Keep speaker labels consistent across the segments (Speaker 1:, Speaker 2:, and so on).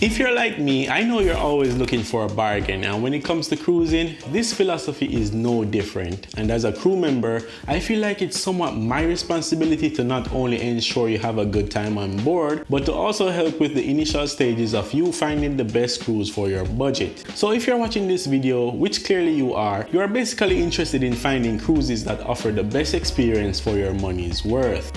Speaker 1: If you're like me, I know you're always looking for a bargain, and when it comes to cruising, this philosophy is no different. And as a crew member, I feel like it's somewhat my responsibility to not only ensure you have a good time on board, but to also help with the initial stages of you finding the best cruise for your budget. So if you're watching this video, which clearly you are basically interested in finding cruises that offer the best experience for your money's worth.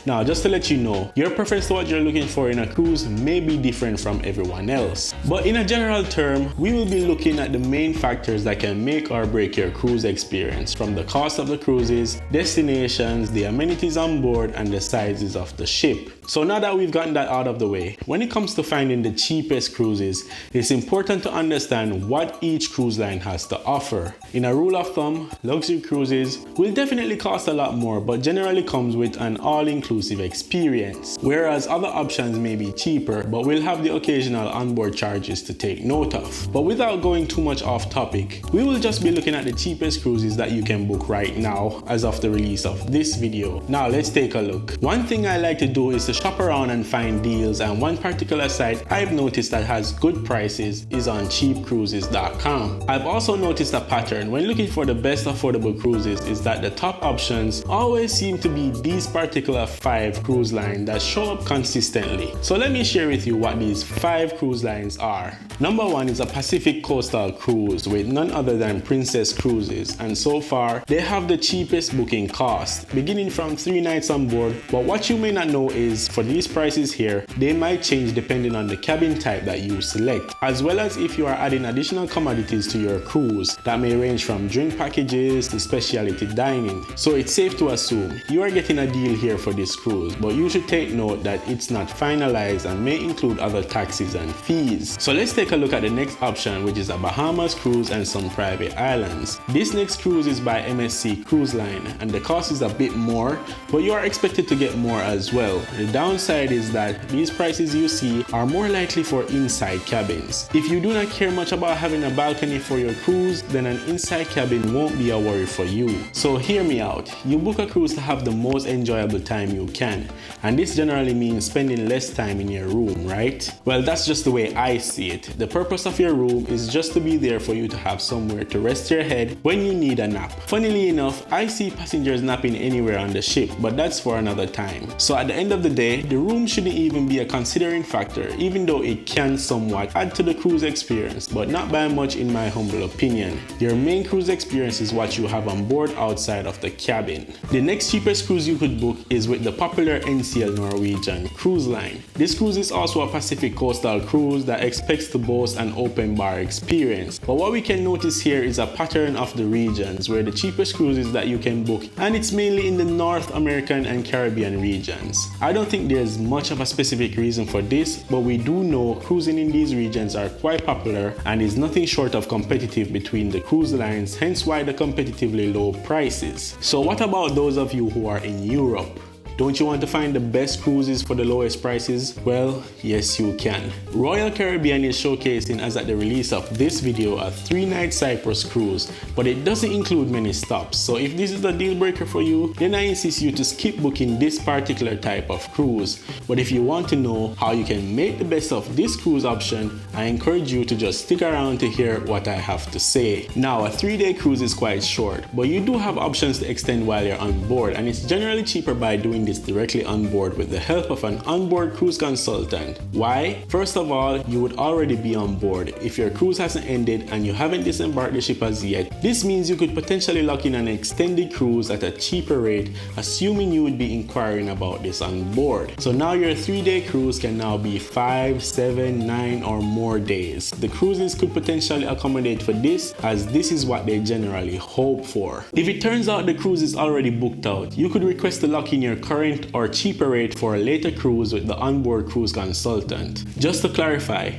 Speaker 1: Now, just to let you know, your preference to what you're looking for in a cruise may be different from everyone else. But in a general term, we will be looking at the main factors that can make or break your cruise experience, from the cost of the cruises, destinations, the amenities on board, and the sizes of the ship. So now that we've gotten that out of the way, when it comes to finding the cheapest cruises, it's important to understand what each cruise line has to offer. In a rule of thumb, luxury cruises will definitely cost a lot more, but generally comes with an all-inclusive experience, whereas other options may be cheaper but will have the occasional onboard charges to take note of. But without going too much off topic, we will just be looking at the cheapest cruises that you can book right now as of the release of this video. Now let's take a look. One thing I like to do is to shop around and find deals, and one particular site I've noticed that has good prices is on cheapcruises.com. I've also noticed a pattern when looking for the best affordable cruises is that the top options always seem to be these particular 5 cruise lines that show up consistently. So let me share with you what these 5 cruise lines are. Number 1 is a Pacific Coastal cruise with none other than Princess Cruises, and so far they have the cheapest booking cost, beginning from 3 nights on board. But what you may not know is for these prices here, they might change depending on the cabin type that you select, as well as if you are adding additional commodities to your cruise that may range from drink packages to specialty dining. So it's safe to assume you are getting a deal here for this cruise, but you should take note that it's not finalized and may include other taxes and fees. So let's take a look at the next option, which is a Bahamas cruise and some private islands. This next cruise is by MSC Cruise Line, and the cost is a bit more, but you are expected to get more as well. The downside is that these prices you see are more likely for inside cabins. If you do not care much about having a balcony for your cruise, then an inside cabin won't be a worry for you. So hear me out. You book a cruise to have the most enjoyable time you can, and this generally means spending less time in your room, right? Well, that's just the way I see it. The purpose of your room is just to be there for you to have somewhere to rest your head when you need a nap. Funnily enough, I see passengers napping anywhere on the ship, but that's for another time. So at the end of the day, the room shouldn't even be a considering factor, even though it can somewhat add to the cruise experience, but not by much in my humble opinion. Your main cruise experience is what you have on board outside of the cabin. The next cheapest cruise you could book is with the popular NCL Norwegian Cruise Line. This cruise is also a Pacific Coastal cruise that expects to boast an open bar experience. But what we can notice here is a pattern of the regions where the cheapest cruises that you can book, and it's mainly in the North American and Caribbean regions. I don't think there's much of a specific reason for this, but we do know cruising in these regions are quite popular and is nothing short of competitive between the cruise lines, hence why the competitively low prices. So what about those of you who are in Europe? Don't you want to find the best cruises for the lowest prices? Well, yes you can. Royal Caribbean is showcasing, as at the release of this video, a 3-night Cyprus cruise, but it doesn't include many stops. So if this is a deal breaker for you, then I insist you to skip booking this particular type of cruise. But if you want to know how you can make the best of this cruise option, I encourage you to just stick around to hear what I have to say. Now, a 3-day cruise is quite short, but you do have options to extend while you're on board, and it's generally cheaper by doing this directly on board with the help of an onboard cruise consultant. Why? First of all, you would already be on board. If your cruise hasn't ended and you haven't disembarked the ship as yet, this means you could potentially lock in an extended cruise at a cheaper rate, assuming you would be inquiring about this on board. So now your 3-day cruise can now be 5, 7, 9 or more days. The cruises could potentially accommodate for this, as this is what they generally hope for. If it turns out the cruise is already booked out, you could request to lock in your current or cheaper rate for a later cruise with the onboard cruise consultant. Just to clarify,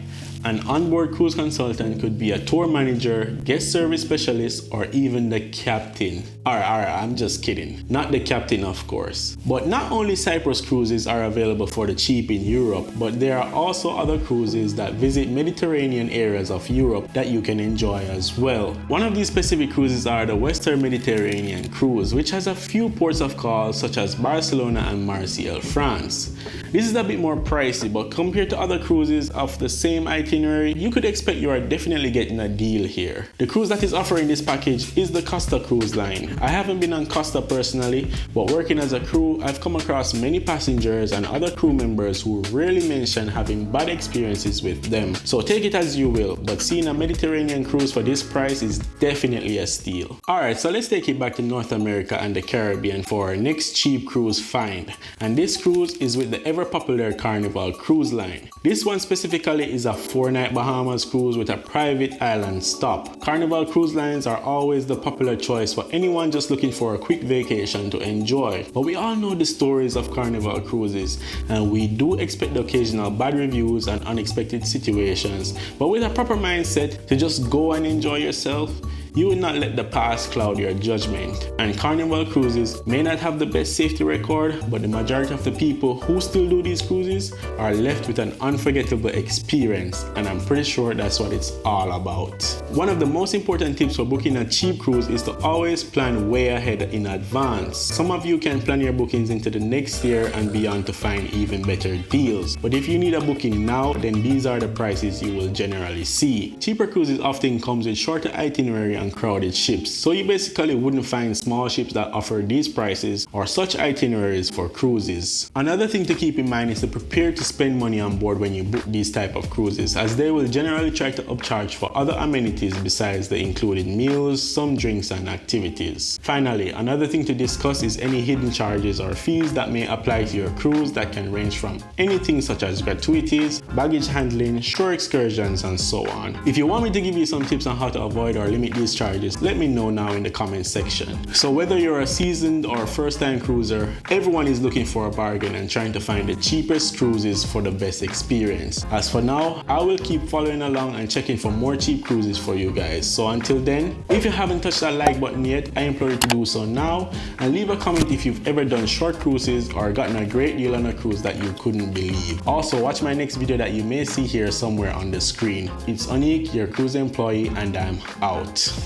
Speaker 1: An onboard cruise consultant could be a tour manager, guest service specialist, or even the captain. Alright, I'm just kidding. Not the captain, of course. But not only Cyprus cruises are available for the cheap in Europe, but there are also other cruises that visit Mediterranean areas of Europe that you can enjoy as well. One of these specific cruises are the Western Mediterranean cruise, which has a few ports of call such as Barcelona and Marseille, France. This is a bit more pricey, but compared to other cruises of the same itinerary, you could expect you are definitely getting a deal here. The cruise that is offering this package is the Costa Cruise Line. I haven't been on Costa personally, but working as a crew, I've come across many passengers and other crew members who rarely mention having bad experiences with them. So take it as you will, but seeing a Mediterranean cruise for this price is definitely a steal. Alright, so let's take it back to North America and the Caribbean for our next cheap cruise find. And this cruise is with the ever popular Carnival cruise line. This one specifically is a 4-night Bahamas cruise with a private island stop. Carnival cruise lines are always the popular choice for anyone just looking for a quick vacation to enjoy. But we all know the stories of Carnival cruises, and we do expect the occasional bad reviews and unexpected situations. But with a proper mindset to just go and enjoy yourself, you will not let the past cloud your judgment. And Carnival cruises may not have the best safety record, but the majority of the people who still do these cruises are left with an unforgettable experience, and I'm pretty sure that's what it's all about. One of the most important tips for booking a cheap cruise is to always plan way ahead in advance. Some of you can plan your bookings into the next year and beyond to find even better deals. But if you need a booking now, then these are the prices you will generally see. Cheaper cruises often comes with shorter itinerary and crowded ships, so you basically wouldn't find small ships that offer these prices or such itineraries for cruises. Another thing to keep in mind is to prepare to spend money on board when you book these type of cruises, as they will generally try to upcharge for other amenities besides the included meals, some drinks and activities. Finally, another thing to discuss is any hidden charges or fees that may apply to your cruise that can range from anything such as gratuities, baggage handling, shore excursions and so on. If you want me to give you some tips on how to avoid or limit these charges, let me know now in the comment section. So whether you're a seasoned or first-time cruiser, everyone is looking for a bargain and trying to find the cheapest cruises for the best experience. As for now, I will keep following along and checking for more cheap cruises for you guys. So until then, if you haven't touched that like button yet, I implore you to do so now, and leave a comment if you've ever done short cruises or gotten a great deal on a cruise that you couldn't believe. Also, watch my next video that you may see here somewhere on the screen. It's Onik, your cruise employee, and I'm out.